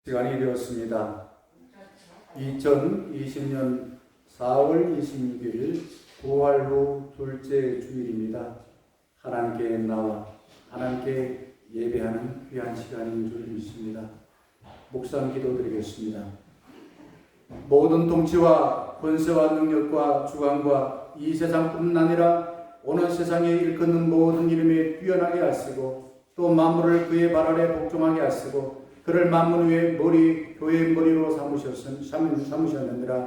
시간이 되었습니다. 2020년 4월 26일 부활 후 둘째 주일입니다. 하나님께 나와 하나님께 예배하는 귀한 시간인 줄 믿습니다. 묵상 기도드리겠습니다. 모든 통치와 권세와 능력과 주관과 이 세상뿐만 아니라 오는 세상에 일컫는 모든 이름에 뛰어나게 하시고 또 만물을 그의 발 아래 복종하게 하시고 그를 만물 위에 머리, 교회의 머리로 삼으셨느니라.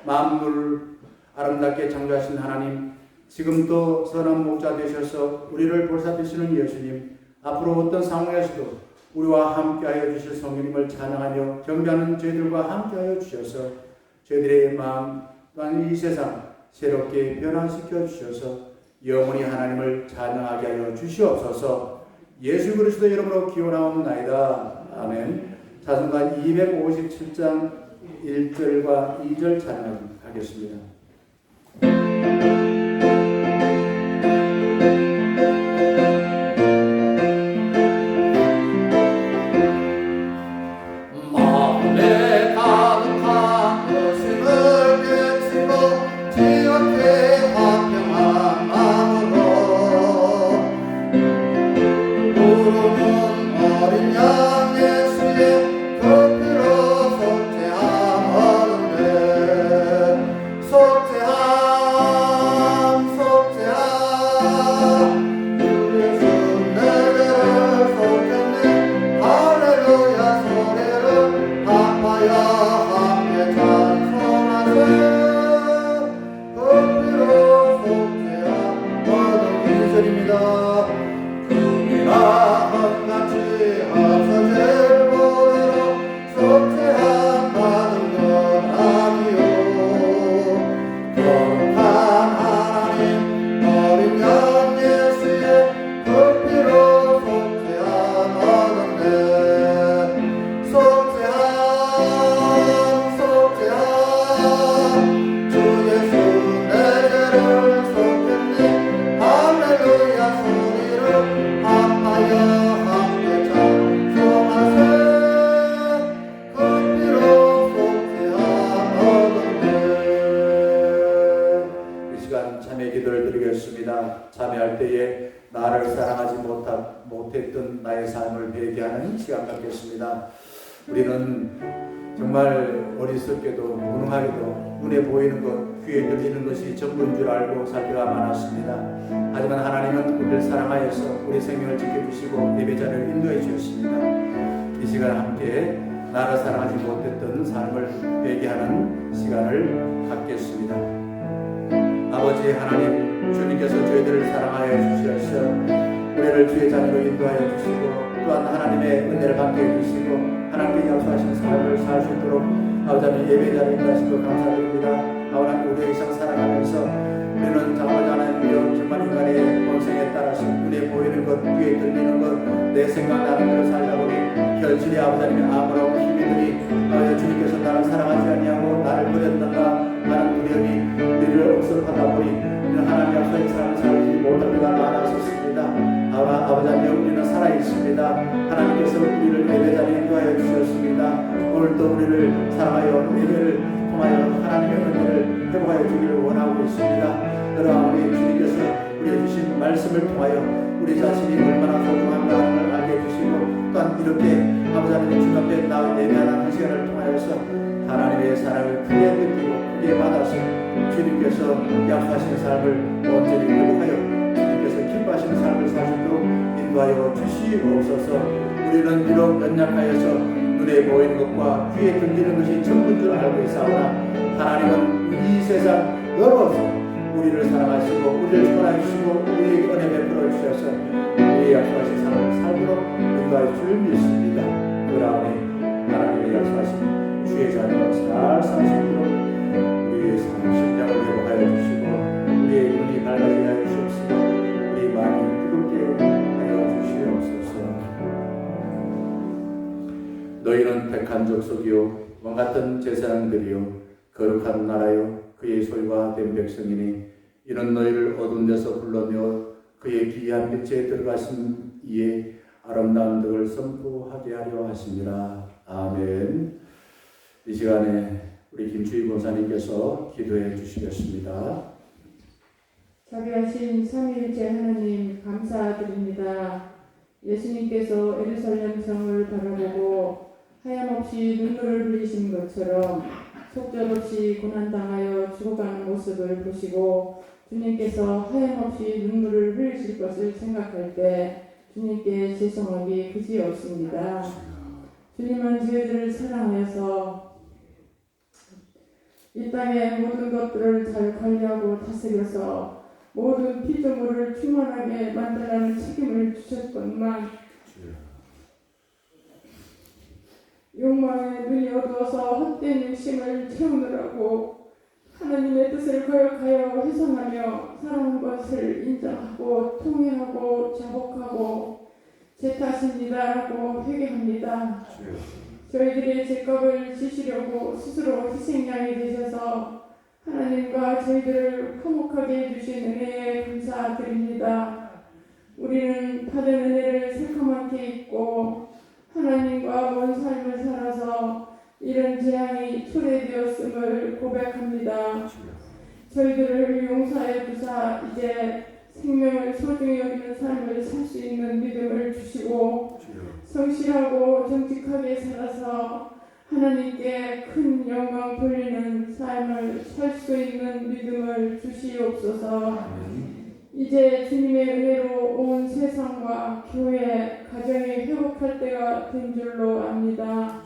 만물을 아름답게 창조하신 하나님, 지금도 선한 목자 되셔서 우리를 보살피시는 예수님, 앞으로 어떤 상황에서도 우리와 함께하여 주실 성령님을 찬양하며 경배하는 저희들과 함께하여 주셔서 저희들의 마음 또한 이 세상 새롭게 변화시켜 주셔서 영원히 하나님을 찬양하게 하여 주시옵소서. 예수 그리스도 이름으로 기원하옵나이다. 아멘. 찬송가 257장 1절과 2절 찬양하겠습니다. 마음에 가득한 것임을 깨치고 지옥에 화평한 마음으로 부르는 어린 양 예수의 그 피로 속죄함 얻었네. 속죄함 주 예수 내게를 속였네. 할렐루야 소리를 합하여 함께 찬송하세. 그 피로 속죄함 얻은 2절입니다. 금이나 헌같이 없어질 보대로 속죄함 받은 것 아니요. 거룩한 하나님 어린 양 예수의 그 피로 속죄함 얻었네. 속죄함 주 예수 내게를 속였네. 할렐루야 소리를 합하여 함께 찬송하세. 그 피로 속죄함 얻었네. 이 시간 참회 기도를 드리겠습니다. 참회할 때에 나를 사랑하지 못했던 나의 삶을 회개하는 시간 갖겠습니다. 우리는 정말 어리석게도 무능하게도 눈에 보이는 것, 귀에 들리는 것이 전부인 줄 알고 살 때가 많았습니다. 하지만 하나님은 우리를 사랑하여서 우리 생명을 지켜주시고 예배자를 인도해 주셨습니다. 이 시간 함께 나를 사랑하지 못했던 삶을 회개하는 시간을 갖겠습니다. 아버지 하나님, 주님께서 저희들을 사랑하여 주셔서 우리를 주의 자녀로 인도하여 주시고 또한 하나님의 은혜를 받게 해주시고 하나님께 약속하신 삶을 살 수 있도록 아버지 하나님 예배자를 인도하시고 감사드립니다. 아버지 하나님 우리의 이상 살아가면서 우리는 아버지 하나님 정말 인간의 본성에 따라서 눈에 보이는 것, 귀에 들리는 것, 내 생각나는 대로 살다 보니 결실이 아버지 하나님의 아무런 힘이 드니 아버지 주님께서 나를 사랑하지 아니하고 나를 버렸는가 하는 두려움이 우리를 억섭하다 보니 우리는 하나님 앞에 삶을 살지 못할 때가 많았었습니다. 아버지 하나님 우리는 살아있습니다. 하나님께서 우리를 예배자리에 인도하여 주셨습니다. 오늘도 우리를 사랑하여 예배를 통하여 하나님의 은혜를 회복하여 주기를 원하고 있습니다. 여러분 우리 주님께서 우리에게 주신 말씀을 통하여 우리 자신이 얼마나 소중한가 하는 걸 알게 해주시고 또한 이렇게 아버지 하나님 주 앞에 나와 예배하는 시간을 통하여서 하나님의 사랑을 크게 느끼고 크게 받아서 주님께서 약속하신 삶을 온전히 회복하여 기뻐하시는 삶을 사시도록 인도하여 주시옵소서. 우리는 비록 연약하여서 눈에 보이는 것과 귀에 들리는 것이 전부인 줄 알고 있사오나 하나님은 이 세상 여러서 우리를 사랑하시고 우리를 축원하여 주시고 우리에게 은혜 베풀어 주셔서 우리의 약속하신 삶을 살도록 인도하여 줄 믿습니다. 그러하니 하나님의 약속하신 주의 자녀로 잘 사시도록 우리의 삶 심장을 회복하여 주시고 우리의 눈이 밝아지게 하여 주시옵소서. 마음이 뜨겁게 하여 주시옵소서. 너희는 택한 족속이요 왕 같은 제사장들이요 거룩한 나라요 그의 소유가 된 백성이니 이는 너희를 어두운 데서 불러내어 그의 기이한 빛에 들어가신 이에 아름다운 덕을 선포하게 하려 하심이라. 아멘. 이 시간에 우리 김주희 권사님께서 기도해 주시겠습니다. 자비하신 삼위일체 하나님 감사드립니다. 예수님께서 예루살렘 성을 바라보고 하염없이 눈물을 흘리신 것처럼 속절없이 고난당하여 죽어가는 모습을 보시고 주님께서 하염없이 눈물을 흘리실 것을 생각할 때 주님께 죄송함이 그지없습니다. 주님은 저희들을 사랑하여서 이 땅의 모든 것들을 잘 관리하고 다스려서 모든 피조물을 충만하게 만들라는 책임을 주셨건만 욕망에 눈이 어두워서 헛된 욕심을 채우느라고 하나님의 뜻을 거역하여 훼손하며 사랑한 것을 인정하고 통회하고 자복하고 제 탓입니다라고 회개합니다. 저희들의 죄값을 지시려고 스스로 희생양이 되셔서 하나님과 저희들을 화목하게 해주신 은혜에 감사드립니다. 우리는 받은 은혜를 새카맣게 잊고 하나님과 먼 삶을 살아서 이런 재앙이 초래되었음을 고백합니다. 저희들을 용서해 주사 이제 생명을 소중히 여기는 삶을 살 수 있는 믿음을 주시고 성실하고 정직하게 살아서 하나님께 큰 영광 돌리는 삶을 살 수 있는 믿음을 주시옵소서. 이제 주님의 은혜로 온 세상과 교회, 가정이 회복할 때가 된 줄로 압니다.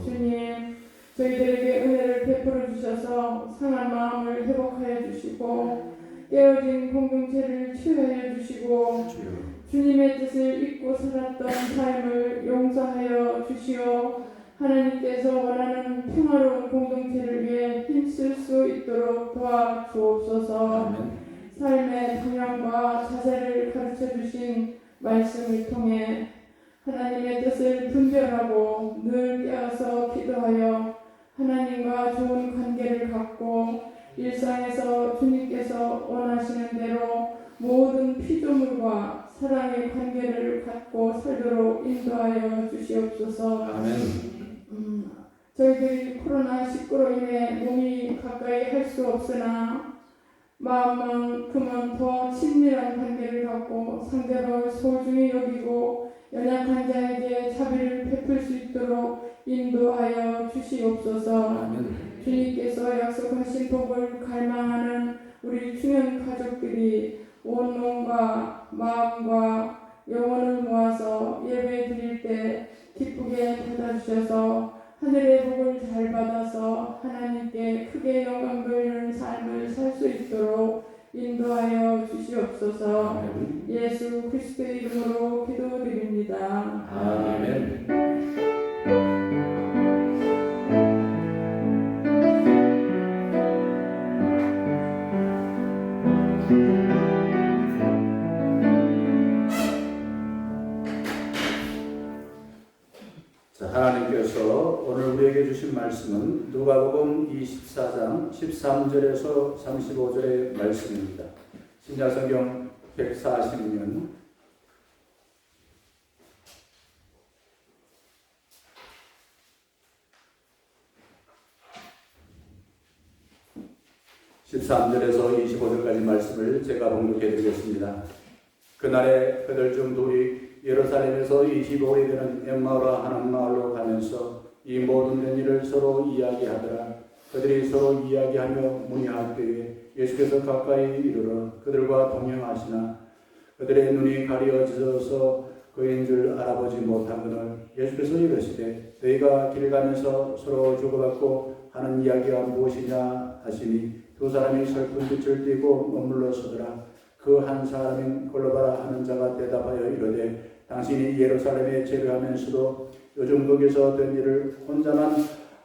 주님, 저희들에게 은혜를 베풀어 주셔서 상한 마음을 회복하여 주시고 깨어진 공동체를 치유하여 주시고 주님의 뜻을 잊고 살았던 삶을 용서하여 주시오. 하나님께서 원하는 평화로운 공동체를 위해 힘쓸 수 있도록 도와주옵소서. 삶의 방향과 자세를 가르쳐 주신 말씀을 통해 하나님의 뜻을 분별하고 늘 깨어서 기도하여 하나님과 좋은 관계를 갖고 일상에서 주님께서 원하시는 대로 모든 피조물과 사랑의 관계를 갖고 살도록 인도하여 주시옵소서. 아멘. 저희들이 코로나19로 인해 몸이 가까이 할 수 없으나 마음만큼은 더 친밀한 관계를 갖고 상대방을 소중히 여기고 연약한 자에게 자비를 베풀 수 있도록 인도하여 주시옵소서. 아멘. 주님께서 약속하신 복을 갈망하는 우리 중현 가족들이 온 몸과 마음과 영혼을 모아서 예배 드릴 때 기쁘게 받아주셔서 하늘의 복을 잘 받아서 하나님께 크게 영광 돌리는 삶을 살 수 있도록 인도하여 주시옵소서. 예수 그리스도의 이름으로 기도드립니다. 아멘. 자, 하나님께서 오늘 우리에게 주신 말씀은 누가복음 24장 13절에서 35절의 말씀입니다. 신약성경 140년 13절에서 25절까지 말씀을 제가 봉독해 드리겠습니다. 그날에 그들 중 둘이 예루살렘에서 25일이 되는 엠마오라 하는 마을로 가면서 이 모든 된 일을 서로 이야기하더라. 그들이 서로 이야기하며 문의할 때에 예수께서 가까이 이르러 그들과 동행하시나 그들의 눈이 가려져서 그인 줄 알아보지 못하거늘 예수께서 이르시되 너희가 길 가면서 서로 주고받고 하는 이야기가 무엇이냐 하시니 두 사람이 슬픈 빛을 띠고 머물러 서더라. 그 한 사람인 골로바라 하는 자가 대답하여 이르되 당신이 예루살렘에 제배하면서도 요즘 거기서 된 일을 혼자만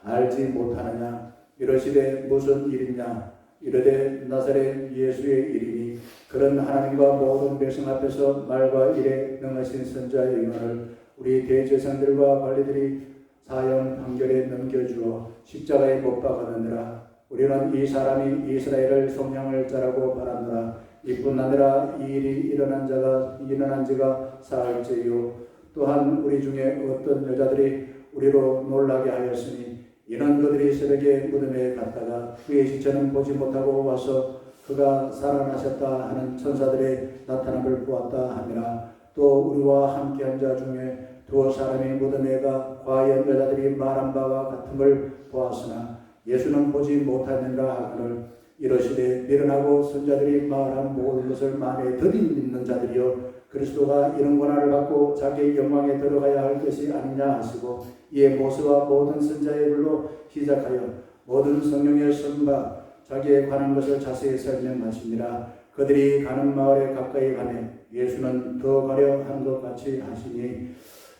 알지 못하느냐. 이러시되 무슨 일이냐. 이르되 나사렛 예수의 일이니 그런 하나님과 모든 백성 앞에서 말과 일에 능하신 선자의 임원을 우리 대제사장들과 관리들이 사형 판결에 넘겨주어 십자가에 못 박았느니라. 우리는 이 사람이 이스라엘을 속량할 자라고 바라노라. 이뿐 아니라 이 일이 일어난 지가 사흘째요. 또한 우리 중에 어떤 여자들이 우리로 놀라게 하였으니 이는 그들이 새벽에 무덤에 갔다가 그의 시체는 보지 못하고 와서 그가 살아나셨다 하는 천사들의 나타남을 보았다 함이라. 또 우리와 함께한 자 중에 두어 사람이 무덤에 가 과연 여자들이 말한 바와 같음을 보았으나 예수는 보지 못하느니라 하거늘 이러시되 미련하고 선자들이 말한 모든 것을 마음에 들이 믿는 자들이여 그리스도가 이런 권한을 받고 자기의 영광에 들어가야 할 것이 아니냐 하시고 이에 모세와 모든 선자의 글로 시작하여 모든 성령의 선과 자기에 관한 것을 자세히 설명하시니라. 그들이 가는 마을에 가까이 가매 예수는 더 가려 한 것 같이 하시니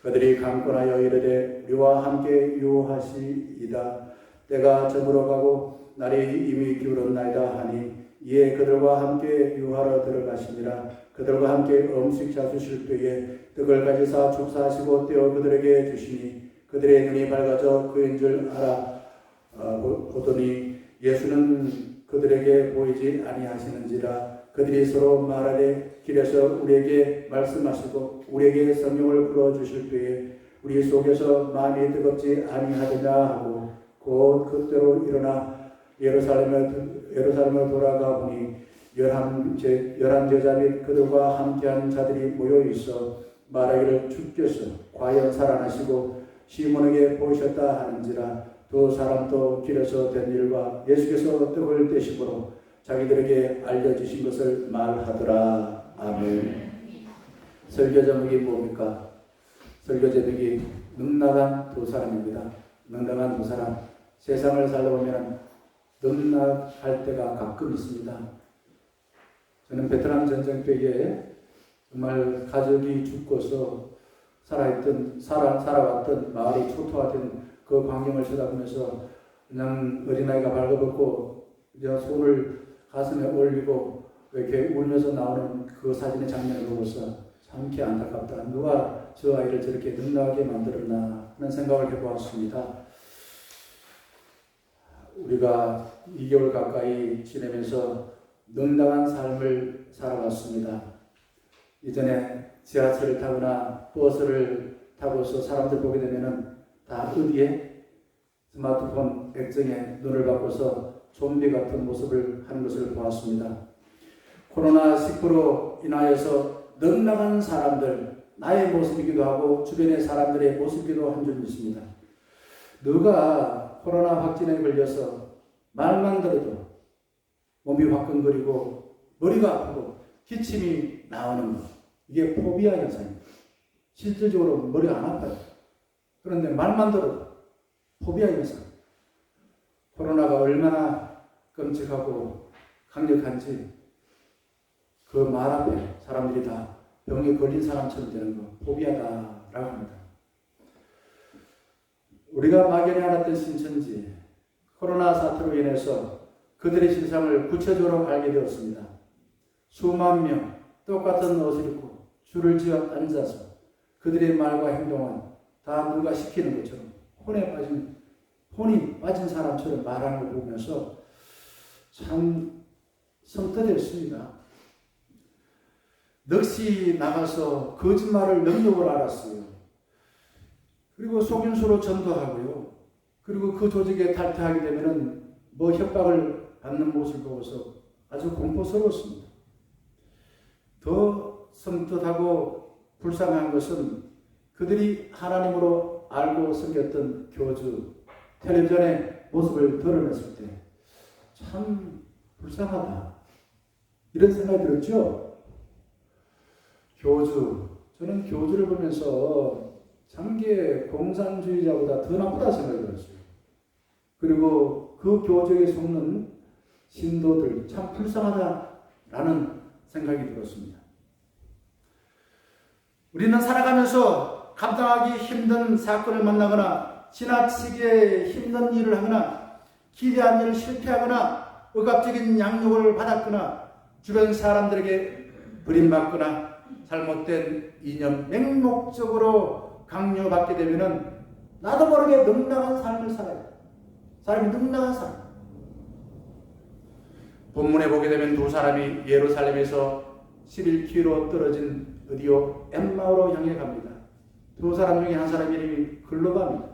그들이 강권하여 이르되 우리와 함께 유하시이다. 때가 저물어 가고 날이 이미 기울었나이다 하니 이에 그들과 함께 유하러 들어가시니라. 그들과 함께 음식 잡수실 때에 떡을 가지사 축사하시고 떼어 그들에게 주시니 그들의 눈이 밝아져 그인 줄 보더니 예수는 그들에게 보이지 아니하시는지라. 그들이 서로 말하되 길에서 우리에게 말씀하시고 우리에게 성령을 불어주실 때에 우리 속에서 마음이 뜨겁지 아니하더냐 하고 곧 그때로 일어나 예루살렘을 돌아가 보니 열한 제자 및 그들과 함께한 자들이 모여 있어 말하기를 주께서 과연 살아나시고 시몬에게 보이셨다 하는지라. 두 사람도 길에서 된 일과 예수께서 떡을 떼심으로 자기들에게 알려주신 것을 말하더라. 아멘. 설교 제목이 뭡니까? 설교 제목이 능락한 두 사람입니다. 능락한 두 사람. 세상을 살아보면 능락할 때가 가끔 있습니다. 저는 베트남 전쟁 때에 정말 가족이 죽고서 살아왔던 마을이 초토화된 그 광경을 쳐다보면서 그냥 어린아이가 발가벗고 손을 가슴에 올리고 이렇게 울면서 나오는 그 사진의 장면을 보고서 참게 안타깝다. 누가 저 아이를 저렇게 능락하게 만들었나 하는 생각을 해보았습니다. 우리가 2개월 가까이 지내면서 능락한 삶을 살아왔습니다. 이전에 지하철을 타거나 버스를 타고서 사람들 보게 되면은 다 어디에 스마트폰 액정에 눈을 바꿔서 좀비 같은 모습을 하는 것을 보았습니다. 코로나19로 인하여서 능락한 사람들, 나의 모습이기도 하고 주변의 사람들의 모습이기도 한 줄 믿습니다. 누가 코로나 확진에 걸려서 말만 들어도 몸이 화끈거리고 머리가 아프고 기침이 나오는 것, 이게 포비아 현상입니다. 실질적으로 머리가 안 아파요. 그런데 말만 들어도 포비아 현상. 코로나가 얼마나 끔찍하고 강력한지 그 말 앞에 사람들이 다 병에 걸린 사람처럼 되는 거 포비아다라고 합니다. 우리가 막연히 알았던 신천지 코로나 사태로 인해서 그들의 실상을 구체적으로 알게 되었습니다. 수만 명 똑같은 옷을 입고 줄을 지어 앉아서 그들의 말과 행동은 다 누가 시키는 것처럼 혼이 빠진 사람처럼 말하는 걸 보면서 참 섬뜩했습니다. 넋이 나가서 거짓말을 능력을 알았어요. 그리고 속임수로 전도하고요. 그리고 그 조직에 탈퇴하게 되면은 협박을 받는 모습을 보고서 아주 공포스러웠습니다. 더 섬뜩하고 불쌍한 것은 그들이 하나님으로 알고 섬겼던 교주, 텔레비전의 모습을 드러냈을 때 참 불쌍하다. 이런 생각이 들었죠? 저는 교주를 보면서 참게 공산주의자보다 더 나쁘다 생각이 들었어요. 그리고 그 교주에게 속는 신도들 참 불쌍하다라는 생각이 들었습니다. 우리는 살아가면서 감당하기 힘든 사건을 만나거나 지나치게 힘든 일을 하거나 기대한 일을 실패하거나 억압적인 양육을 받았거나 주변 사람들에게 버림받거나 잘못된 이념, 맹목적으로 강요받게 되면은 나도 모르게 능락한 삶을 살아요. 사람이 능락한 삶. 본문에 보게 되면 두 사람이 예루살렘에서 11km 떨어진 어디요? 엠마오로 향해 갑니다. 두 사람 중에 한 사람 이름이 글로바입니다.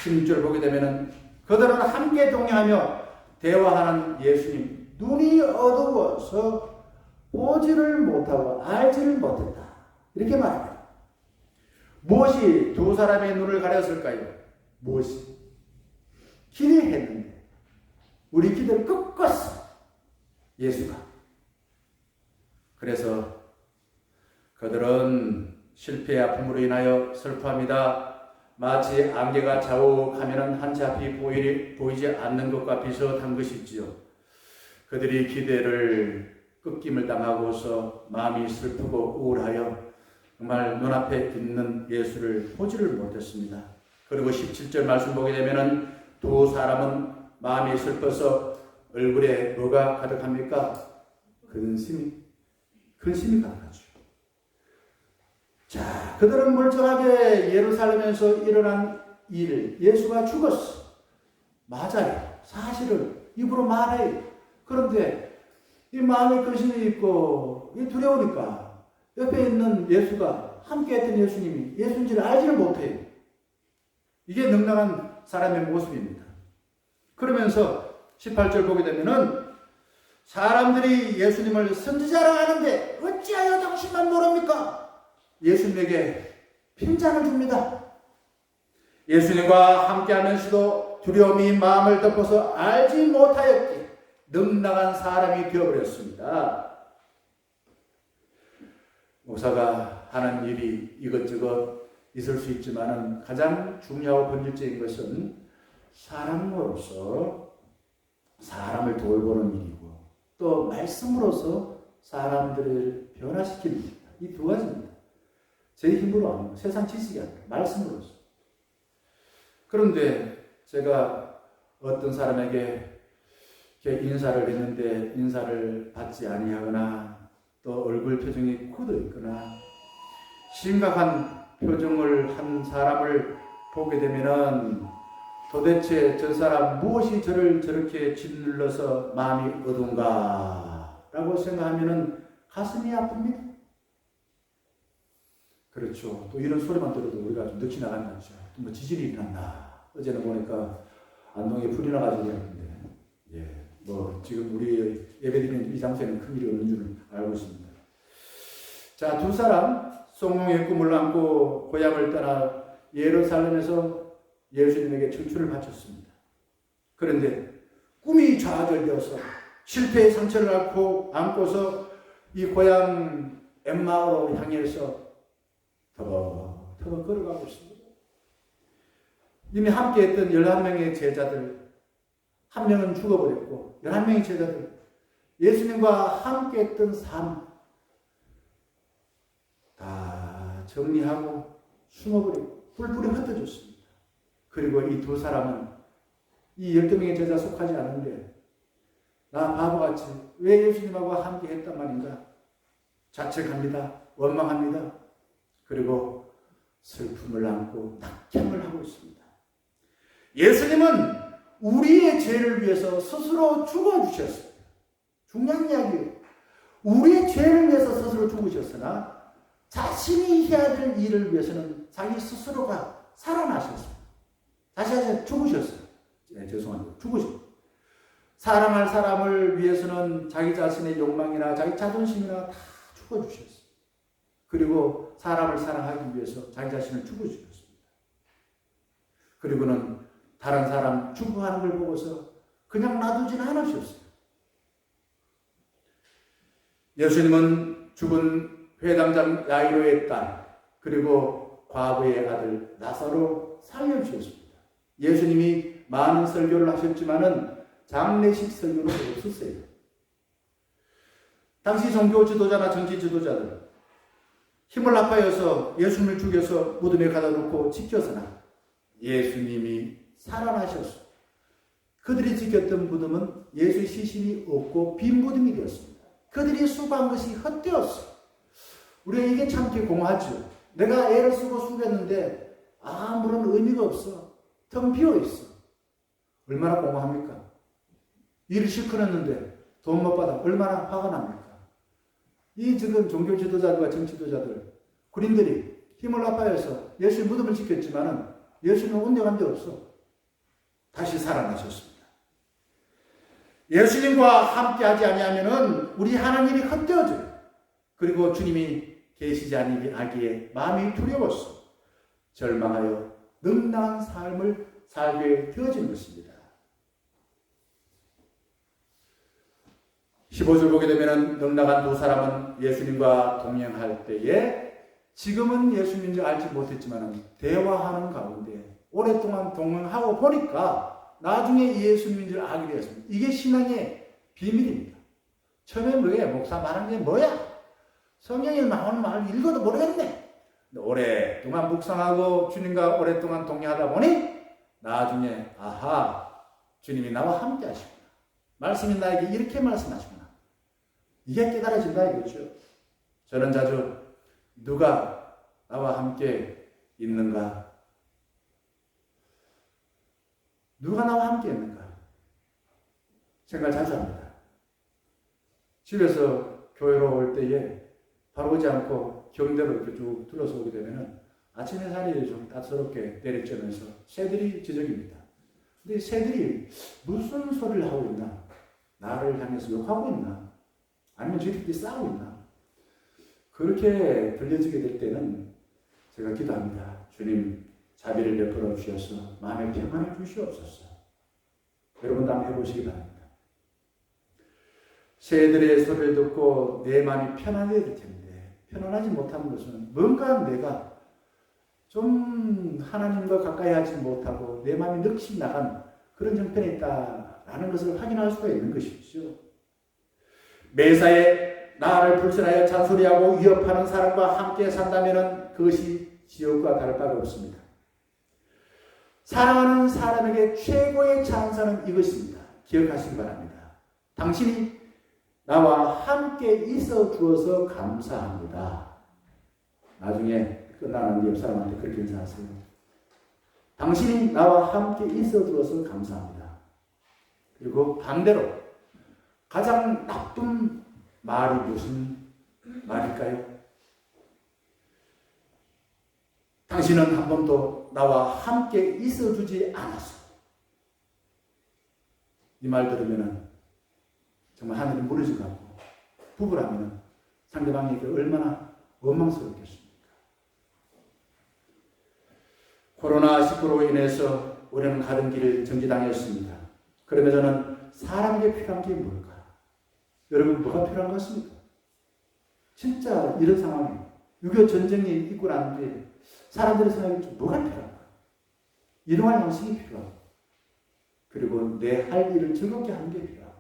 16절 보게 되면은 그들은 함께 동행하며 대화하는 예수님 눈이 어두워서 보지를 못하고 알지를 못했다. 이렇게 말합니다. 무엇이 두 사람의 눈을 가렸을까요? 무엇이? 기대했는데 우리 기대를 꺾었어. 예수가. 그래서 그들은 실패의 아픔으로 인하여 슬퍼합니다. 마치 안개가 자욱하면 한치 앞이 보이지 않는 것과 비슷한 것이지요. 그들이 기대를 꺾임을 당하고서 마음이 슬프고 우울하여 정말 눈앞에 있는 예수를 보지를 못했습니다. 그리고 17절 말씀 보게 되면은 두 사람은 마음이 슬퍼서 얼굴에 뭐가 가득합니까? 근심이 가득하죠. 자, 그들은 멀쩡하게 예루살렘에서 일어난 일, 예수가 죽었어. 맞아요. 사실을 입으로 말해요. 그런데 이 마음에 근심이 있고 이 두려우니까 옆에 있는 예수가 함께했던 예수님이 예수인지를 알지를 못해요. 이게 능랑한 사람의 모습입니다. 그러면서 18절 보게 되면은 사람들이 예수님을 선지자라 하는데 어찌하여 당신만 모릅니까? 예수님에게 핀잔을 줍니다. 예수님과 함께하면서도 두려움이 마음을 덮어서 알지 못하였기에 능랑한 사람이 되어버렸습니다. 목사가 하는 일이 이것저것 있을 수 있지만 가장 중요하고 본질적인 것은 사람으로서 사람을 돌보는 일이고 또 말씀으로서 사람들을 변화시키는 일. 이 두 가지입니다. 제 힘으로 아니고 세상 지식이 아니라 말씀으로서. 그런데 제가 어떤 사람에게 이렇게 인사를 했는데 인사를 받지 아니하거나 또 얼굴 표정이 굳어 있거나 심각한 표정을 한 사람을 보게 되면은 도대체 저 사람 무엇이 저를 저렇게 짓눌러서 마음이 어두운가 라고 생각하면은 가슴이 아픕니다. 그렇죠. 또 이런 소리만 들어도 우리가 좀 넋이 나가는 거죠. 뭐 지진이 일어났나. 어제는 보니까 안동에 불이 나가지고 그랬는데, 예. 뭐 지금 우리 예배드리는 이 장소에는 큰일이 없는 줄 알고 있습니다. 자, 두 사람 성령의 꿈을 안고 고향을 떠나 예루살렘에서 예수님에게 청춘을 바쳤습니다. 그런데 꿈이 좌절되어서 실패의 상처를 안고서 이 고향 엠마오로 향해서 터벅터벅 걸어가고 있습니다. 이미 함께했던 11명의 제자들, 한 명은 죽어버렸고 11명의 제자들, 예수님과 함께했던 삶 다 정리하고 숨어버리고 뿔뿔이 흩어졌습니다. 그리고 이 두 사람은 이 12명의 제자 속하지 않은데 나 바보같이 왜 예수님하고 함께 했단 말인가 자책합니다. 원망합니다. 그리고 슬픔을 안고 낙향을 하고 있습니다. 예수님은 우리의 죄를 위해서 스스로 죽어주셨습니다. 중요한 이야기예요. 우리의 죄를 위해서 스스로 죽으셨으나 자신이 해야 될 일을 위해서는 자기 스스로가 살아나셨습니다. 다시 죽으셨어요. 네, 죄송합니다. 죽으셨어요. 사랑할 사람을 위해서는 자기 자신의 욕망이나 자기 자존심이나 다 죽어주셨어요. 그리고 사람을 사랑하기 위해서 자기 자신을 죽어주셨습니다. 그리고는 다른 사람 죽어가는 걸 보고서 그냥 놔두지는 않으셨어요. 예수님은 죽은 회당장 야이로의 딸 그리고 과부의 아들 나사로 살려주셨습니다. 예수님이 많은 설교를 하셨지만은 장례식 설교는 없었어요. 당시 종교 지도자나 정치 지도자들 힘을 합하여서 예수님을 죽여서 무덤에 가다 놓고 지켜서나 예수님이 살아나셨어. 그들이 지켰던 무덤은 예수의 시신이 없고 빈 무덤이 되었습니다. 그들이 수고한 것이 헛되었어. 우리가 이게 참 공허하죠. 내가 애를 쓰고 수고했는데 아무런 의미가 없어. 텅 비어있어. 얼마나 공허합니까? 일을 실컷 했는데 돈 못 받아 얼마나 화가 납니까? 이 지금 종교 지도자들과 정치 지도자들, 군인들이 힘을 합하여서 예수의 무덤을 지켰지만은 예수는 온데간데 없어. 다시 살아나셨습니다. 예수님과 함께하지 아니하면은 우리 하나님이 헛되어져요. 그리고 주님이 계시지 아니하기에 마음이 두려워서 절망하여 능랑한 삶을 살게 되어진 것입니다. 15절 보게 되면 능랑한 두 사람은 예수님과 동행할 때에 지금은 예수님인 줄 알지 못했지만 대화하는 가운데 오랫동안 동행하고 보니까 나중에 예수님인 줄 알게 되었습니다. 이게 신앙의 비밀입니다. 처음에 뭐예요? 목사 말하는 게 뭐야? 성경에 나오는 말을 읽어도 모르겠네. 오랫동안 묵상하고 주님과 오랫동안 동행하다 보니 나중에 아하, 주님이 나와 함께 하시구나. 말씀이 나에게 이렇게 말씀하시구나. 이게 깨달아진다 이거죠. 저는 자주 누가 나와 함께 있는가? 누가 나와 함께 있는가? 생각 자주 합니다. 집에서 교회로 올 때에 바로 오지 않고 경대로 이렇게 쭉 둘러서 오게 되면 아침 햇살이 좀 따스럽게 내리쬐면서 새들이 지저귀입니다. 근데 새들이 무슨 소리를 하고 있나? 나를 향해서 욕하고 있나? 아니면 저희들끼리 싸우고 있나? 그렇게 들려지게 될 때는 제가 기도합니다. 주님, 자비를 베풀어 주셔서 마음에 평안을 주시옵소서. 여러분도 한번 해보시기 바랍니다. 새들의 소리를 듣고 내 마음이 편안해야 될 텐데 편안하지 못하는 것은 뭔가 내가 좀 하나님과 가까이 하지 못하고 내 마음이 넋이 나간 그런 형편에 있다라는 것을 확인할 수가 있는 것이죠. 매사에 나를 불신하여 잔소리하고 위협하는 사람과 함께 산다면 그것이 지옥과 다를 바가 없습니다. 사랑하는 사람에게 최고의 찬사는 이것입니다. 기억하시기 바랍니다. 당신이 나와 함께 있어 주어서 감사합니다. 나중에 끝나는 뒤에 옆 사람한테 그렇게 인사하세요. 당신이 나와 함께 있어 주어서 감사합니다. 그리고 반대로 가장 나쁜 말이 무슨 말일까요? 당신은 한 번도 나와 함께 있어 주지 않았어. 이 말 들으면 정말 하늘이 무너질 것 같고 부부라면 상대방에게 얼마나 원망스럽겠습니까? 코로나19로 인해서 우리는 가던 길을 정지당했습니다. 그러면 저는 사람에게 필요한 게 뭘까? 여러분 뭐가 필요한 것 같습니까? 진짜 이런 상황에 6.25 전쟁이 있고 난 뒤에 사람들의 생각에 뭐가 필요한가? 일용할 양식이 필요하고 그리고 내 할 일을 즐겁게 하는 게 필요하고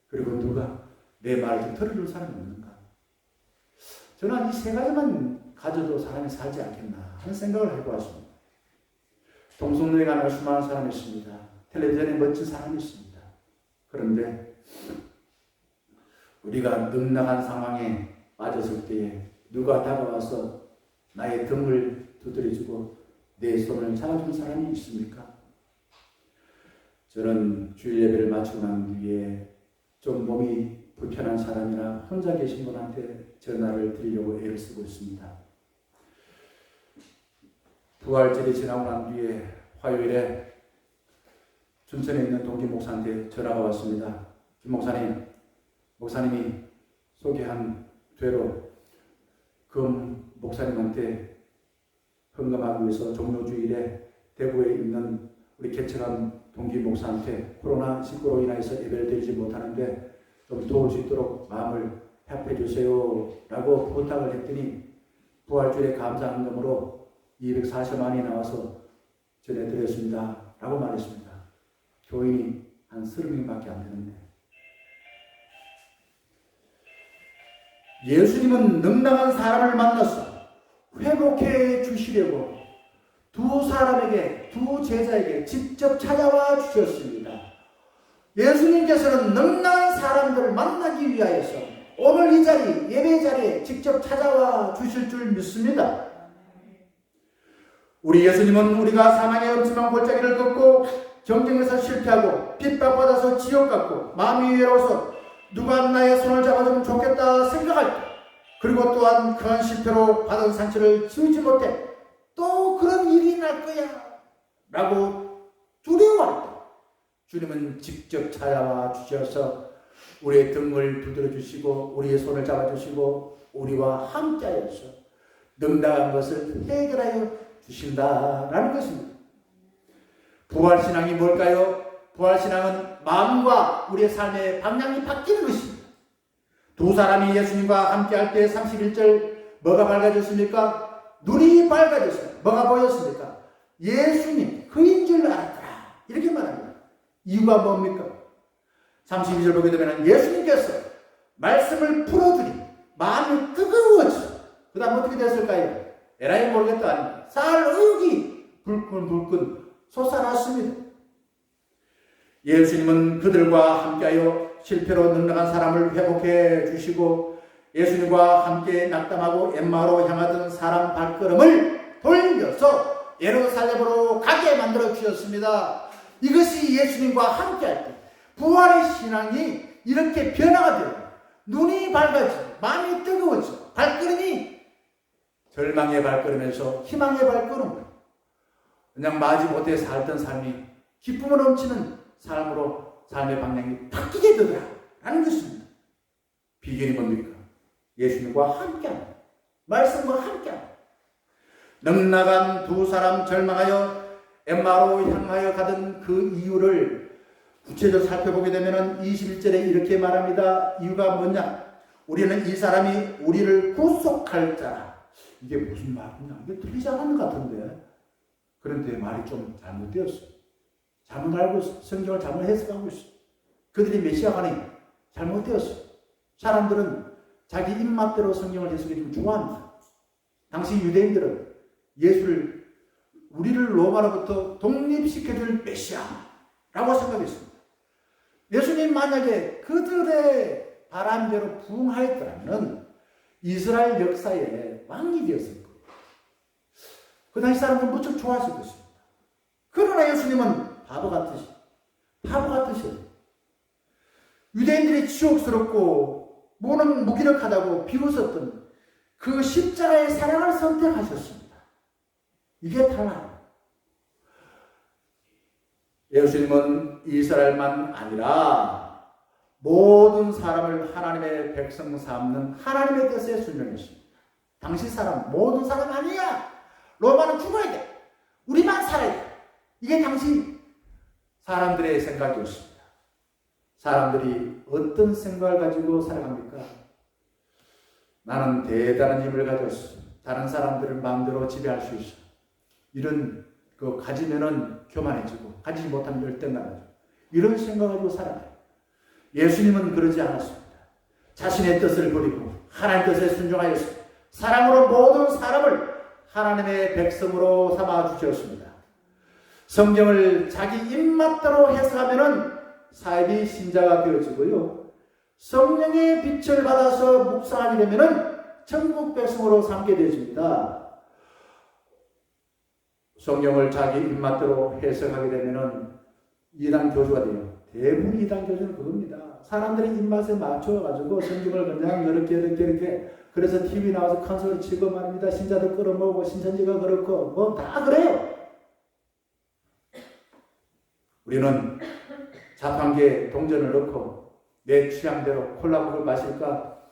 그리고 누가 내 말을 좀 들어줄 사람이 없는가? 저는 이 세 가지만 가져도 사람이 살지 않겠나 하는 생각을 해보았습니다. 동성로에 가면 수많은 사람이 있습니다. 텔레비전에 멋진 사람이 있습니다. 그런데 우리가 넉넉한 상황에 빠졌을 때에 누가 다가와서 나의 등을 두드려주고 내 손을 잡아준 사람이 있습니까? 저는 주일 예배를 마치고 난 뒤에 좀 몸이 불편한 사람이나 혼자 계신 분한테 전화를 드리려고 애를 쓰고 있습니다. 부활절이 지나고 난 뒤에 화요일에 춘천에 있는 동기 목사한테 전화가 왔습니다. 김 목사님, 목사님이 소개한 되로 그 목사님한테 헌금하기 위해서 종료주일에 대구에 있는 우리 개척한 동기 목사한테 코로나19로 인해서 예배를 드리지 못하는데 좀 도울 수 있도록 마음을 협해 주세요 라고 부탁을 했더니 부활주일에 감사헌금으로 240만 원이 나와서 전해드렸습니다 라고 말했습니다. 교인이 한 30명밖에 안 되는데 예수님은 넉넉한 사람을 만나서 회복해 주시려고 두 사람에게, 두 제자에게 직접 찾아와 주셨습니다. 예수님께서는 넉넉한 사람들을 만나기 위하여서 오늘 이 자리, 예배 자리에 직접 찾아와 주실 줄 믿습니다. 우리 예수님은 우리가 사망의 음침한 골짜기를 걷고 경쟁에서 실패하고 핍박받아서 지옥 갔고 마음이 외로워서 누가 나의 손을 잡아주면 좋겠다 생각할 때 그리고 또한 큰 실패로 받은 상처를 지우지 못해 또 그런 일이 날 거야 라고 두려워할 주님은 직접 찾아와 주셔서 우리의 등을 두드려 주시고 우리의 손을 잡아주시고 우리와 함께하여서 능당한 것을 해결하여 주신다라는 것입니다. 부활신앙이 뭘까요? 부활신앙은 마음과 우리의 삶의 방향이 바뀌는 것입니다. 두 사람이 예수님과 함께할 때 31절 뭐가 밝아졌습니까? 눈이 밝아졌어요. 뭐가 보였습니까? 예수님 그인 줄 알았더라 이렇게 말합니다. 이유가 뭡니까? 32절 보게 되면 예수님께서 말씀을 풀어주니 마음이 뜨거워져. 그 다음 어떻게 됐을까요? 에라이 모르겠다. 쌀의욕이 불끈불끈 솟아났습니다. 예수님은 그들과 함께하여 실패로 능력한 사람을 회복해 주시고 예수님과 함께 낙담하고 엠마오로 향하던 사람 발걸음을 돌려서 예루살렘으로 가게 만들어 주셨습니다. 이것이 예수님과 함께할 때 부활의 신앙이 이렇게 변화가 돼요. 눈이 밝아지고 마음이 뜨거워지고 발걸음이 절망의 발걸음에서 희망의 발걸음으로 그냥 마지 못해 살던 삶이 기쁨을 넘치는 삶으로 삶의 방향이 바뀌게 되더라라는 것입니다. 비결이 뭡니까? 예수님과 함께하는 말씀과 함께하는 넉나간 두 사람 절망하여 엠마로 향하여 가던 그 이유를 구체적으로 살펴보게 되면 21절에 이렇게 말합니다. 이유가 뭐냐? 우리는 이 사람이 우리를 구속할 자라. 이게 무슨 말이냐? 이게 틀리지 않은 것 같은데. 그런데 말이 좀 잘못되었어요. 잘못 알고 있어. 성경을 잘못 해석하고 있어. 그들이 메시아관이 잘못되었어요. 사람들은 자기 입맛대로 성경을 해석해 주면 좋아합니다. 당시 유대인들은 예수를 우리를 로마로부터 독립시켜줄 메시아라고 생각했습니다. 예수님 만약에 그들의 바람대로 부응하였더라면 이스라엘 역사에 왕이 되었을 거예요. 그 당시 사람들은 무척 좋아했을 것입니다. 그러나 예수님은 바보 같으셔요. 유대인들이 치욕스럽고 모는 무기력하다고 비웃었던 그 십자가의 사랑을 선택하셨습니다. 이게 달라요. 예수님은 이스라엘만 아니라 모든 사람을 하나님의 백성 삼는 하나님의 뜻에 순종했습니다. 당시 사람, 모든 사람 아니야. 로마는 죽어야 돼. 우리만 살아야 돼. 이게 당시 사람들의 생각이었습니다. 사람들이 어떤 생각을 가지고 살아갑니까? 나는 대단한 힘을 가졌어. 다른 사람들을 마음대로 지배할 수 있어. 이런 거 가지면은 교만해지고 가지지 못하면 열등감하죠. 이런 생각을 가지고 살아가요. 예수님은 그러지 않았습니다. 자신의 뜻을 버리고 하나님의 뜻에 순종하였습니다. 사랑으로 모든 사람을 하나님의 백성으로 삼아 주셨습니다. 성경을 자기 입맛대로 해석하면은 사입이 신자가 되어지고요. 성령의 빛을 받아서 묵상하게 되면은 천국 백성으로 삼게 되어집니다. 성경을 자기 입맛대로 해석하게 되면은 이단 교주가 돼요. 대부분 이단 교주는 그겁니다. 사람들의 입맛에 맞춰가지고 성경을 그냥 이렇게 그래서 TV 나와서 큰 소리 치고 말입니다. 신자들 끌어모으고 신천지가 그렇고 뭐 다 그래요. 우리는 자판기에 동전을 넣고 내 취향대로 콜라보를 마실까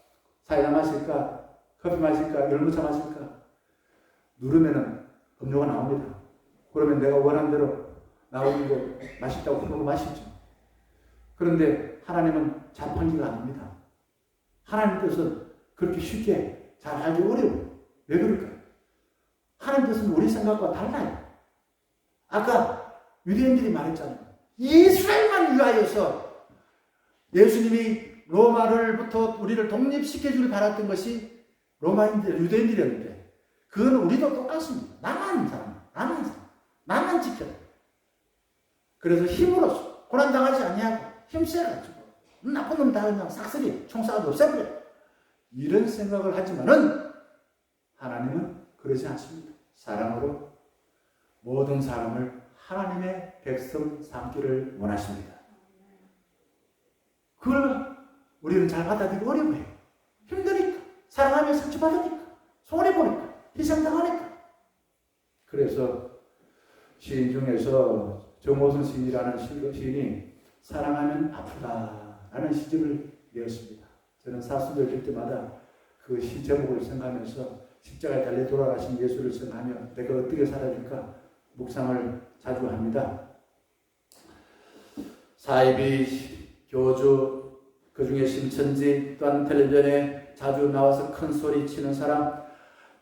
사이다 마실까 커피 마실까 열무차 마실까 누르면은 음료가 나옵니다. 그러면 내가 원하는 대로 나오는 거 맛있다고 그런 거 마시죠. 그런데 하나님은 자판기가 아닙니다. 하나님 뜻은 그렇게 쉽게 잘 알기 어려워요. 왜 그럴까요? 하나님 뜻은 우리 생각과 달라요. 아까 유대인들이 말했잖아요. 이스라엘만 위하여서 예수님이 로마를부터 우리를 독립시켜주길 바랐던 것이 로마인들, 유대인들이었는데 그건 우리도 똑같습니다. 나만 지켜. 그래서 힘으로써 고난당하지 아니하고 힘세가지고 나쁜 놈 다 그냥 싹쓸이 총 쏴도 없애버려. 이런 생각을 하지만은 하나님은 그러지 않습니다. 사랑으로 모든 사람을 하나님의 백성 삼기를 원하십니다. 그걸 우리는 잘 받아들이기 어려워해요. 힘드니까, 사랑하며 상처받으니까, 손해보니까, 희생당하니까. 그래서 시인 중에서 정호선 시인이라는 시인이 사랑하면 아프다라는 시집을 내었습니다. 저는 사순절 될 때마다 그 시 제목을 생각하면서 십자가에 달려 돌아가신 예수를 생각하며 내가 어떻게 살아줄까 묵상을 자주 합니다. 사이비, 교주, 그 중에 심천지, 또한 텔레비전에 자주 나와서 큰 소리 치는 사람,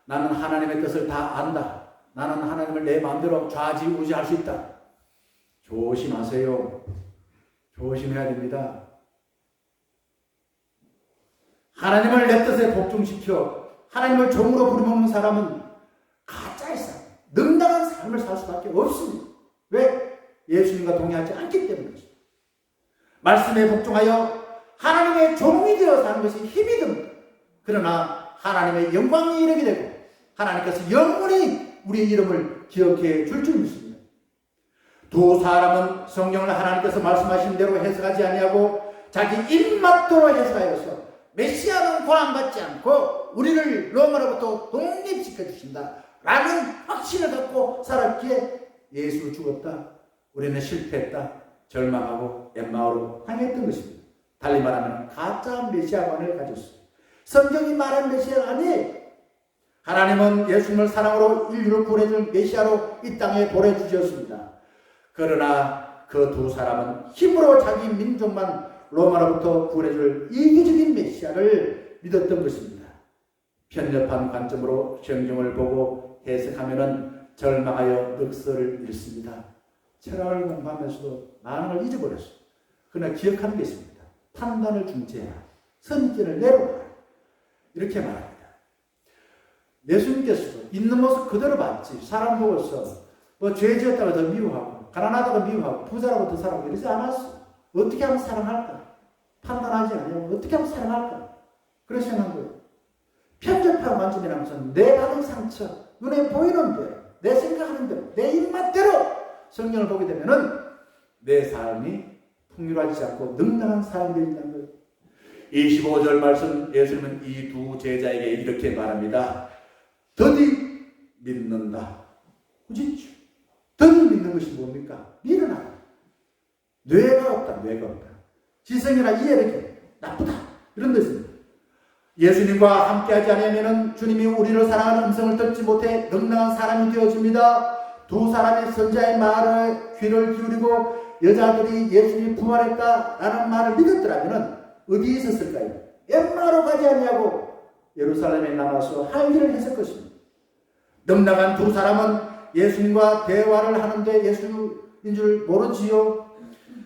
나는 하나님의 뜻을 다 안다. 나는 하나님을 내 마음대로 좌지우지할 수 있다. 조심하세요. 조심해야 됩니다. 하나님을 내 뜻에 복종시켜 하나님을 종으로 부르먹는 사람은 가짜의 삶, 능당한 삶을 살 수밖에 없습니다. 왜? 예수님과 동의하지 않기 때문이죠. 말씀에 복종하여 하나님의 종이 되어 사는 것이 힘이 듭니다. 그러나 하나님의 영광이 이르게 되고 하나님께서 영원히 우리의 이름을 기억해 줄 줄 믿습니다. 두 사람은 성경을 하나님께서 말씀하신 대로 해석하지 아니하고 자기 입맛대로 해석하여서 메시아는 고난받지 않고 우리를 로마로부터 독립시켜 주신다 라는 확신을 갖고 살았기에 예수 죽었다, 우리는 실패했다, 절망하고 엠마오로 향했던 것입니다. 달리 말하면 가짜 메시아관을 가졌어요. 성경이 말한 메시아가 아니에요. 하나님은 예수님을 사랑으로 인류를 구원해줄 메시아로 이 땅에 보내주셨습니다. 그러나 그 두 사람은 힘으로 자기 민족만 로마로부터 구원해줄 이기적인 메시아를 믿었던 것입니다. 편협한 관점으로 성경을 보고 해석하면 절망하여 늑서를 잃습니다. 철학을 공부하면서도 많은 걸 잊어버렸어요. 그러나 기억하는 게 있습니다. 판단을 중재하라, 선지를 내려라, 이렇게 말합니다. 예수님께서도 있는 모습 그대로 봤지, 사람 보고서 뭐 죄 지었다고 더 미워하고 가난하다고 미워하고 부자라고 더 사랑하고 이러지 않았어. 어떻게 하면 사랑할까? 판단하지 않으면 어떻게 하면 사랑할까? 그래서 생각한 거예요. 편협한 관점이라는 것은 내 받은 상처, 눈에 보이는 대로, 내 생각하는 대로, 내 입맛대로 성경을 보게 되면은 내 삶이 풍요하지 않고 능란한 삶이 된다는 거예요. 25절 말씀 예수님은 이 두 제자에게 이렇게 말합니다. 더디 믿는다. 그렇죠? 더디 믿는 것이 뭡니까? 미련하다. 뇌가 없다. 뇌가 없다. 지성이나 이해력이 나쁘다. 이런 뜻입니다. 예수님과 함께하지 않으면 주님이 우리를 사랑하는 음성을 듣지 못해 능랑한 사람이 되어집니다. 두 사람의 선자의 말에 귀를 기울이고 여자들이 예수님이 부활했다라는 말을 믿었더라면 어디에 있었을까요? 엠마로 가지 않냐고 예루살렘에 남아서 할 일을 했을 것입니다. 능랑한 두 사람은 예수님과 대화를 하는데 예수님인 줄 모르지요.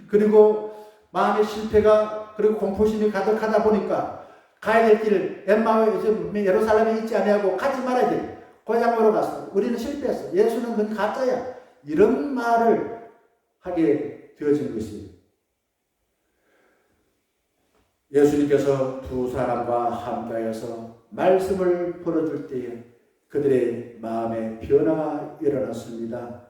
그리고 마음의 실패가 그리고 공포심이 가득하다 보니까 가야 될 길 엠마오에 예루살렘에 있지 아니하고 가지 말아야 돼. 고향으로 갔어. 우리는 실패했어. 예수는 그건 가짜야. 이런 말을 하게 되어진 것이에요. 예수님께서 두 사람과 함께하여서 말씀을 풀어줄 때에 그들의 마음에 변화가 일어났습니다.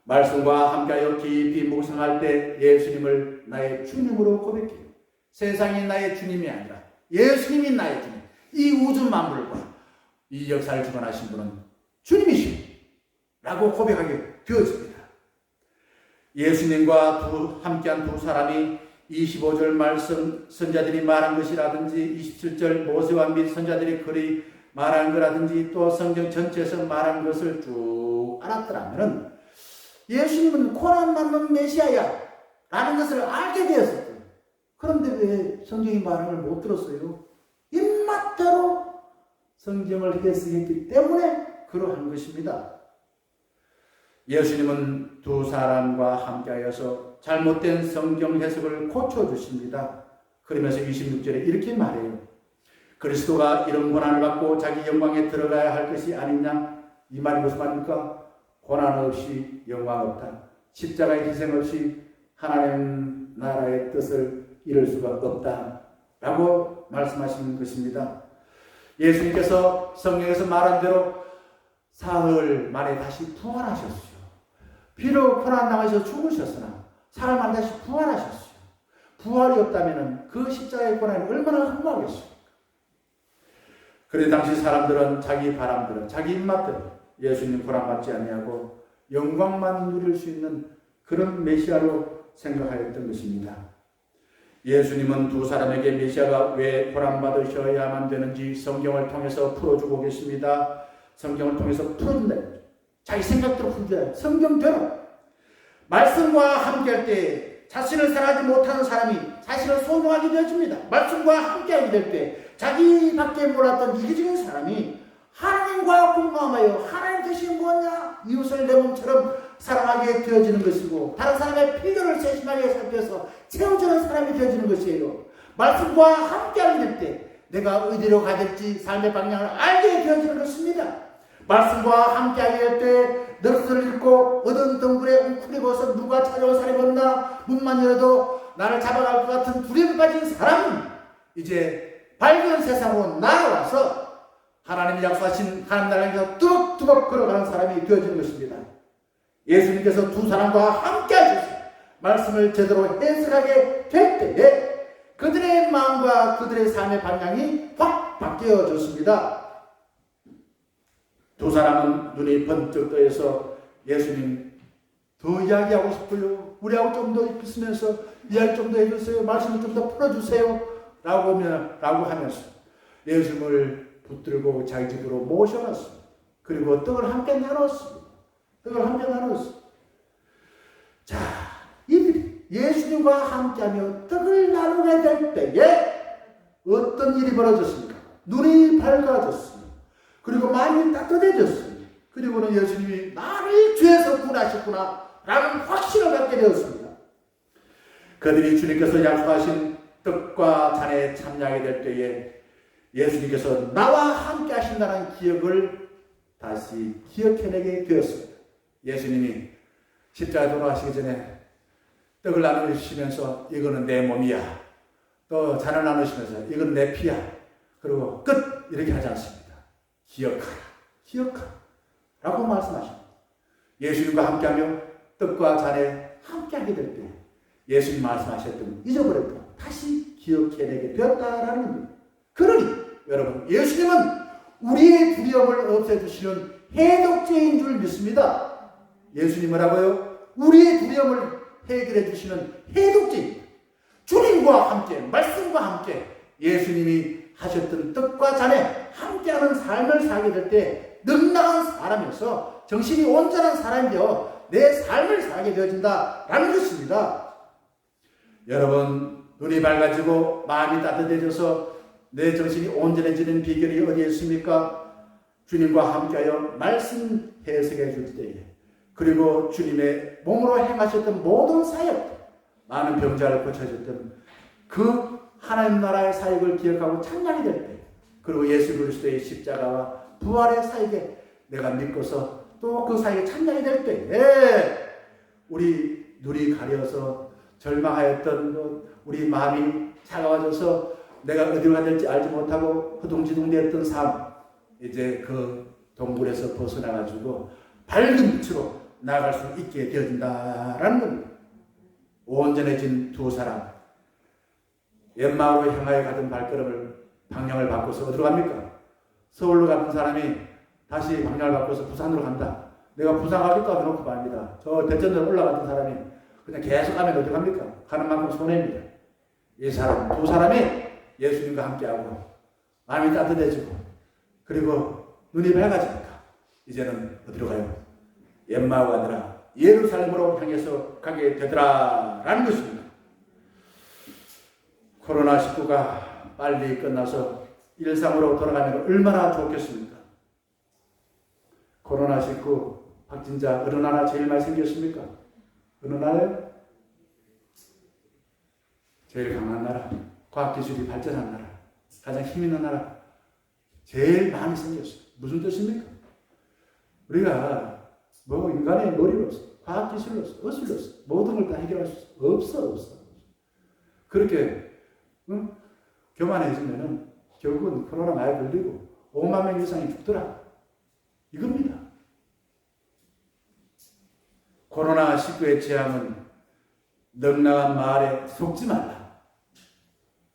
말씀과 함께하여 깊이 묵상할 때 예수님을 나의 주님으로 고백해요. 세상이 나의 주님이 아니라 예수님이 나의 주님. 이 우주 만물과 이 역사를 주관하신 분은 주님이시라고 고백하게 되어집니다. 예수님과 함께한 두 사람이 25절 말씀 선자들이 말한 것이라든지 27절 모세와 및 선자들이 글이 말한 거라든지 또 성경 전체에서 말한 것을 쭉 알았더라면 예수님은 고난 받는 메시아야 라는 것을 알게 되었어요. 그런데 왜 성경이 말하는 걸 못 들었어요? 입맛대로 성경을 해석했기 때문에 그러한 것입니다. 예수님은 두 사람과 함께하여서 잘못된 성경 해석을 고쳐주십니다. 그러면서 26절에 이렇게 말해요. 그리스도가 이런 고난을 받고 자기 영광에 들어가야 할 것이 아니냐? 이 말이 무슨 말입니까? 고난 없이 영광 없다. 십자가의 희생 없이 하나님 나라의 뜻을 이룰 수가 없다. 라고 말씀하시는 것입니다. 예수님께서 성경에서 말한 대로 사흘 만에 다시 부활하셨어요. 비록 고난당하셔서 죽으셨으나 사흘 만에 다시 부활하셨어요. 부활이 없다면 그 십자가의 고난이 얼마나 흠모하겠습니까? 그래 당시 사람들은 자기 바람대로 자기 입맛대로 예수님 고난받지 아니하고 영광만 누릴 수 있는 그런 메시아로 생각하였던 것입니다. 예수님은 두 사람에게 메시아가 왜 보람받으셔야만 되는지 성경을 통해서 풀어주고 계십니다. 성경을 통해서 풀어준다. 자기 생각대로 풀어줘야 성경대로. 말씀과 함께할 때 자신을 사랑하지 못하는 사람이 자신을 소중하게 되어줍니다. 말씀과 함께하게 될 때 자기밖에 몰랐던 이기적인 사람이 하나님과 공감하여 하나님 뜻이 뭐냐? 이웃을 내 몸처럼 사랑하게 되어지는 것이고 다른 사람의 필요를 세심하게 살펴서 채워주는 사람이 되어지는 것이에요. 말씀과 함께하게 될 때 내가 어디로 가야 될지 삶의 방향을 알게 되어지는 것입니다. 말씀과 함께하게 될 때 넋을 잃고 어두운 덩굴에 웅크리고서 누가 찾아온 사람이 없나 문만 열어도 나를 잡아갈 것 같은 두려움에 빠진 사람은 이제 밝은 세상으로 나아와서 하나님이 약속하신 하나님 나라에서 뚜벅뚜벅 걸어가는 사람이 되어지는 것입니다. 예수님께서 두 사람과 함께 하셔서 말씀을 제대로 해석하게 될 때에 그들의 마음과 그들의 삶의 방향이 확 바뀌어졌습니다. 두 사람은 눈이 번쩍 떠서 예수님 더 이야기하고 싶어요. 우리하고 좀 더 있으면서 이야기 좀 더 해주세요. 말씀을 좀 더 풀어주세요. 라고 하면서 예수님을 붙들고 자기 집으로 모셔놨습니다. 그리고 떡을 함께 나눴습니다. 떡을 함께 나눴습니다. 자, 이들이 예수님과 함께하며 떡을 나누게 될 때에 어떤 일이 벌어졌습니까? 눈이 밝아졌습니다. 그리고 마음이 따뜻해졌습니다. 그리고는 예수님이 나를 죄에서 구원하셨구나 라는 확신을 갖게 되었습니다. 그들이 주님께서 약속하신 떡과 잔에 참여하게 될 때에 예수님께서 나와 함께 하신다는 기억을 다시 기억해내게 되었습니다. 예수님이 십자가에 돌아가시기 전에 떡을 나누시면서 이거는 내 몸이야. 또 잔을 나누시면서 이건 내 피야. 그리고 끝! 이렇게 하지 않습니다. 기억하라. 기억하라. 라고 말씀하십니다. 예수님과 함께하며 떡과 잔에 함께하게 될 때 예수님 말씀하셨던 잊어버렸던 다시 기억해내게 되었다라는 겁니다. 그러니 여러분 예수님은 우리의 두려움을 없애주시는 해독제인 줄 믿습니다. 예수님 뭐라고요? 우리의 두려움을 해결해 주시는 해독제입니다. 주님과 함께 말씀과 함께 예수님이 하셨던 떡과 잔에 함께하는 삶을 살게 될 때 능력한 사람이어서 정신이 온전한 사람이 되어 내 삶을 살게 되어진다라는 것입니다. 여러분 눈이 밝아지고 마음이 따뜻해져서 내 정신이 온전해지는 비결이 어디에 있습니까? 주님과 함께하여 말씀 해석해 줄 때에 그리고 주님의 몸으로 행하셨던 모든 사역 많은 병자를 고쳐줬던 그 하나님 나라의 사역을 기억하고 찬양이 될 때 그리고 예수 그리스도의 십자가와 부활의 사역에 내가 믿고서 또 그 사역에 찬양이 될 때에 우리 눈이 가려서 절망하였던 우리 마음이 차가워져서 내가 어디로 가야 될지 알지 못하고 허둥지둥대었던 삶 이제 그 동굴에서 벗어나가지고 밝은 빛으로 나아갈 수 있게 되어진다라는 겁니다. 온전해진 두 사람 엠마오로 향하여 가던 발걸음을 방향을 바꿔서 어디로 갑니까? 서울로 가던 사람이 다시 방향을 바꿔서 부산으로 간다. 내가 부산 가겠다 해놓고 말입니다. 저 대전으로 올라가던 사람이 그냥 계속 가면 어디 갑니까? 가는 만큼 손해입니다. 이 사람, 두 사람이 예수님과 함께하고 마음이 따뜻해지고 그리고 눈이 밝아지니까 이제는 어디로 가요? 엠마오가 아니라 예루살렘으로 향해서 가게 되더라 라는 것입니다. 코로나19가 빨리 끝나서 일상으로 돌아가면 얼마나 좋겠습니까? 코로나19 확진자 어느 나라 제일 많이 생겼습니까? 어느 나라요? 제일 강한 나라, 과학기술이 발전한 나라, 가장 힘있는 나라 제일 많이 생겼어요. 무슨 뜻입니까? 우리가 뭐 인간의 머리로서 과학기술로서 어술로서 모든 걸 다 해결할 수 없어. 그렇게 교만해지면은 결국은 코로나 많이 걸리고 5만 명 이상이 죽더라. 이겁니다. 코로나19의 재앙은 넉넉한 말에 속지 말라.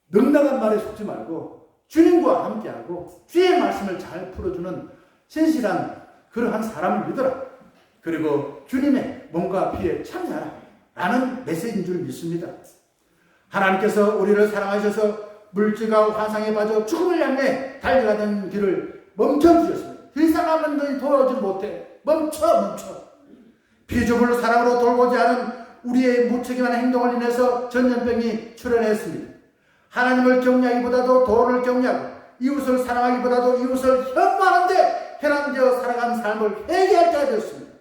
넉넉한 말에 속지 말고 주님과 함께하고 주의 말씀을 잘 풀어주는 신실한 그러한 사람을 믿어라. 그리고 주님의 몸과 피에 참여하라. 라는 메시지인 줄 믿습니다. 하나님께서 우리를 사랑하셔서 물질과 화상에 빠져 죽음을 향해 달려가는 길을 멈춰주셨습니다. 더 이상 남은 너희 도와주지 못해. 멈춰. 피조물 사랑으로 돌보지 않은 우리의 무책임한 행동을 인해서 전염병이 출현했습니다. 하나님을 경외하기보다도 돈을 경외하고 이웃을 사랑하기보다도 이웃을 혐오하는데 현황되어 살아간 삶을 회개할 때가 되었습니다.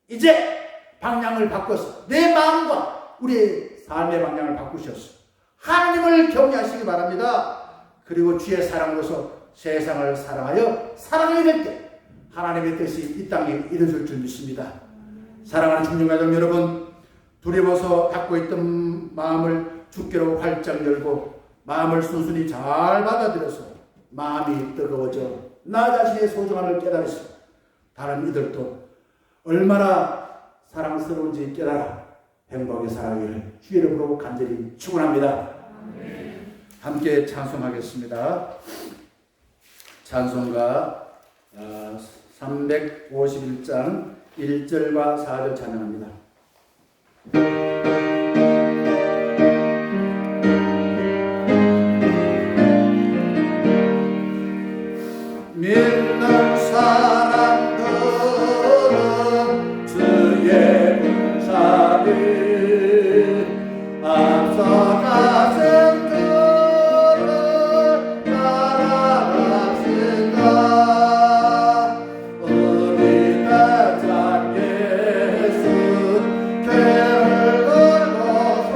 이제 방향을 바꿔서 내 마음과 우리의 삶의 방향을 바꾸셔서 하나님을 경외하시기 바랍니다. 그리고 주의 사랑으로서 세상을 사랑하여 사랑하게 될 때 하나님의 뜻이 이 땅에 이루어질 줄 믿습니다. 사랑하는 중년가족 여러분, 두려워서 갖고 있던 마음을 주께로 활짝 열고 마음을 순순히 잘 받아들여서 마음이 뜨거워져 나 자신의 소중함을 깨달으시고 다른 이들도 얼마나 사랑스러운지 깨달아 행복하게 살아가기를 주의 이름으로 간절히 축원합니다. 함께 찬송하겠습니다. 찬송가 351장 1절과 4절 찬양합니다. 믿는 사람들은 주의 군사를 앞서가신 그를 따라갑시다. 우리 대장 예수 죄를 걸고서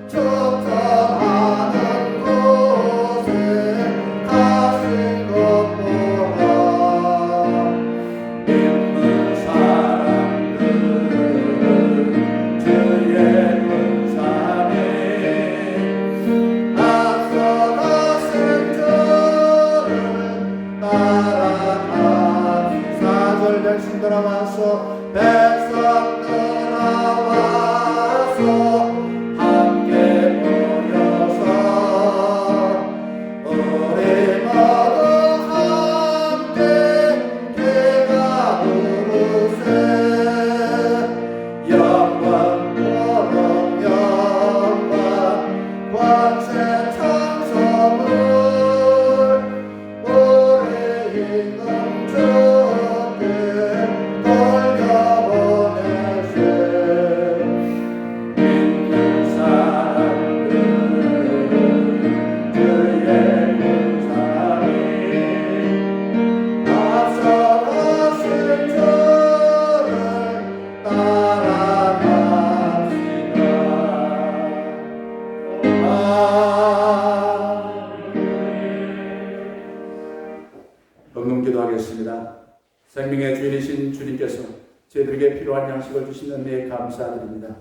쫓아가는 곳에 가신 것보다 믿는 사람들은 주의 군사에 앞서가신 저를 따라가. 4절 백성 들어와서 함께 모여서 우리 모두 함께 대가 부르세. 영광 보름 영광 권세 찬송을 우리 임금 주께 돌려보내세. 믿는 사람들은 주의 군사에 앞서가신 저를 따라갑시다. 기도하겠습니다. 생명의 주인이신 주님께서 저희들에게 필요한 양식을 주신 은혜에 감사드립니다.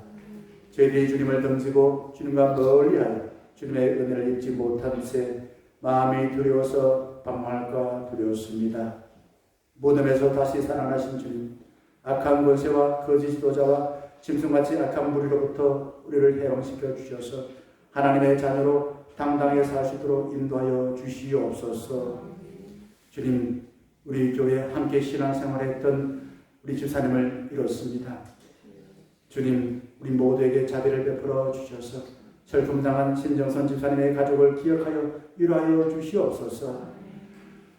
저희들이 주님을 등지고 주님과 멀리하여 주님의 은혜를 입지 못한 새 마음이 두려워서 방황할까 두려웠습니다. 무덤에서 다시 살아나신 주님, 악한 권세와 거짓 지도자와 짐승같이 악한 무리로부터 우리를 해방시켜 주셔서 하나님의 자녀로 당당하게 살 수 있도록 인도하여 주시옵소서. 주님, 우리 교회 함께 신앙생활했던 우리 집사님을 잃었습니다. 주님, 우리 모두에게 자비를 베풀어 주셔서 철품당한 신정선 집사님의 가족을 기억하여 위로하여 주시옵소서.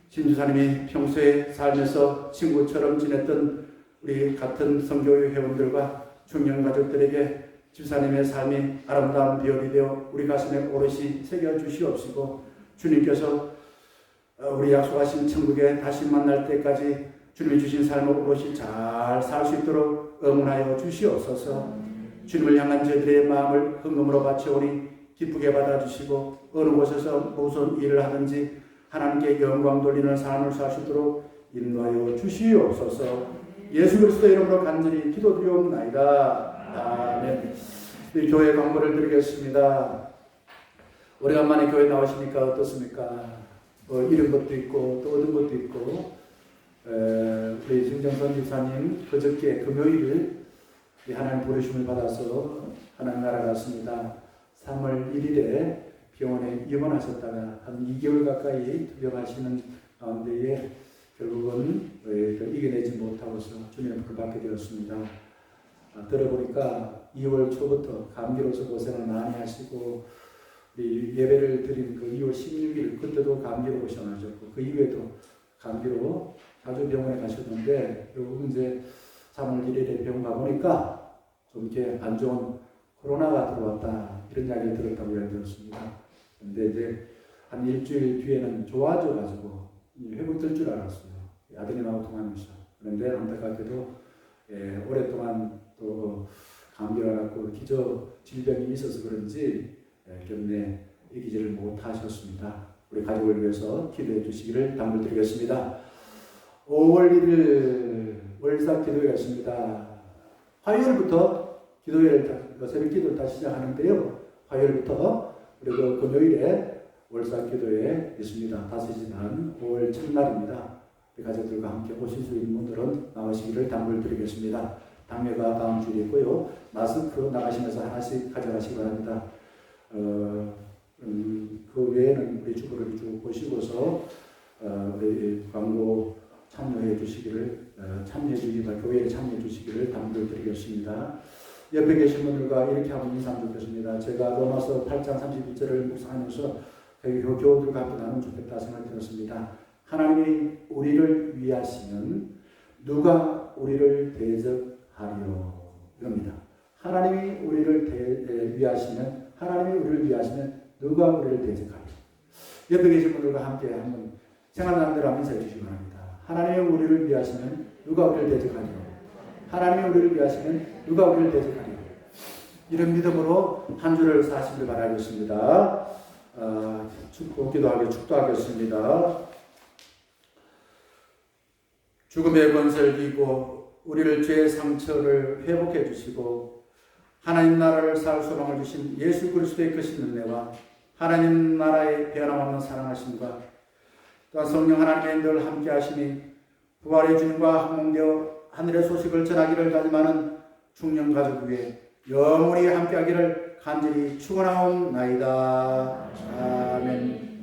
신 집사님이 평소에 살면서 친구처럼 지냈던 우리 같은 성교회 회원들과 중년 가족들에게 집사님의 삶이 아름다운 비결이 되어 우리 가슴에 오롯이 새겨 주시옵시고, 주님께서 우리 약속하신 천국에 다시 만날 때까지 주님이 주신 삶을 오롯이 잘 살 수 있도록 응원하여 주시옵소서. 주님을 향한 저희들의 마음을 헌금으로 바쳐오니 기쁘게 받아주시고 어느 곳에서 무슨 일을 하든지 하나님께 영광 돌리는 삶을 살 수 있도록 인도하여 주시옵소서. 예수 그리스도의 이름으로 간절히 기도드리옵나이다. 아멘. 우리 교회 광고를 드리겠습니다. 오래간만에 교회 나오시니까 어떻습니까? 잃은 것도 있고 또 얻은 것도 있고, 우리 신정선 집사님 그저께 금요일 하나님 부르심을 받아서 하나님 나라 갔습니다. 3월 1일에 병원에 입원하셨다가 한 2개월 가까이 투병하시는 가운데에 결국은 이겨내지 못하고서 주님의 불을 받게 되었습니다. 들어보니까 2월 초부터 감기로서 고생을 많이 하시고 우리 예배를 드린 그 2월 16일 그때도 감기로 고생하셨고 그 이후에도 감기로 자주 병원에 가셨는데 결국 이제 3월 1일에 병원 가보니까 좀 이렇게 안 좋은 코로나가 들어왔다 이런 이야기를 들었다고 이야기 들었습니다. 근데 이제 한 일주일 뒤에는 좋아져가지고 회복될 줄 알았어요. 아드님하고 통화하면서. 그런데 안타깝게도 오랫동안 또 감기가 갖고 기저 질병이 있어서 그런지 결국에 이기지를 못하셨습니다. 우리 가족을 위해서 기도해 주시기를 당부드리겠습니다. 5월 1일 월삭 기도회가 있습니다. 화요일부터 기도회를 새벽 기도를 다시 시작하는데요. 화요일부터 그리고 금요일에 월삭 기도회 있습니다. 5시 반 5월 첫날입니다. 우리 가족들과 함께 오실 수 있는 분들은 나오시기를 당부드리겠습니다. 당회가 다음 주에 있고요. 마스크 나가시면서 하나씩 가져가시기 바랍니다. 그 외에는 우리 주보를 쭉 보시고서 우리 광고 참여해 주시기를 교회에 참여해 주시기를 당부드리겠습니다. 옆에 계신 분들과 이렇게 한번 인사하면 좋겠습니다. 제가 로마서 8장 32절을 묵상하면서 교우들과 함께 나누면 좋겠다 생각이 들었습니다. 하나님이 우리를 위하시면 누가 우리를 대적하리요? 이겁니다. 하나님이 우리를 위하시면 누가 우리를 대적하리요? 옆에 계신 분들과 함께 한번 생활하는 대로 한번 인사해 주시기 바랍니다. 하나님이 우리를 위하시면 누가 우리를 대적하리요? 하나님이 우리를 위하시면 누가 우리를 대적하리요? 이런 믿음으로 한 주를 사시길 바라겠습니다. 축도하겠습니다. 죽음의 권세를 이기고 우리를 죄의 상처를 회복해 주시고 하나님 나라를 살 소망을 주신 예수 그리스도의 크신 은혜와 하나님 나라의 변함없는 사랑하심과 또한 성령 하나님의 늘 함께 하심이 부활의 주님과 항공되어 하늘의 소식을 전하기를 다짐하는 중년 가족 위에 영원히 함께 하기를 간절히 축원하옵나이다. 아멘.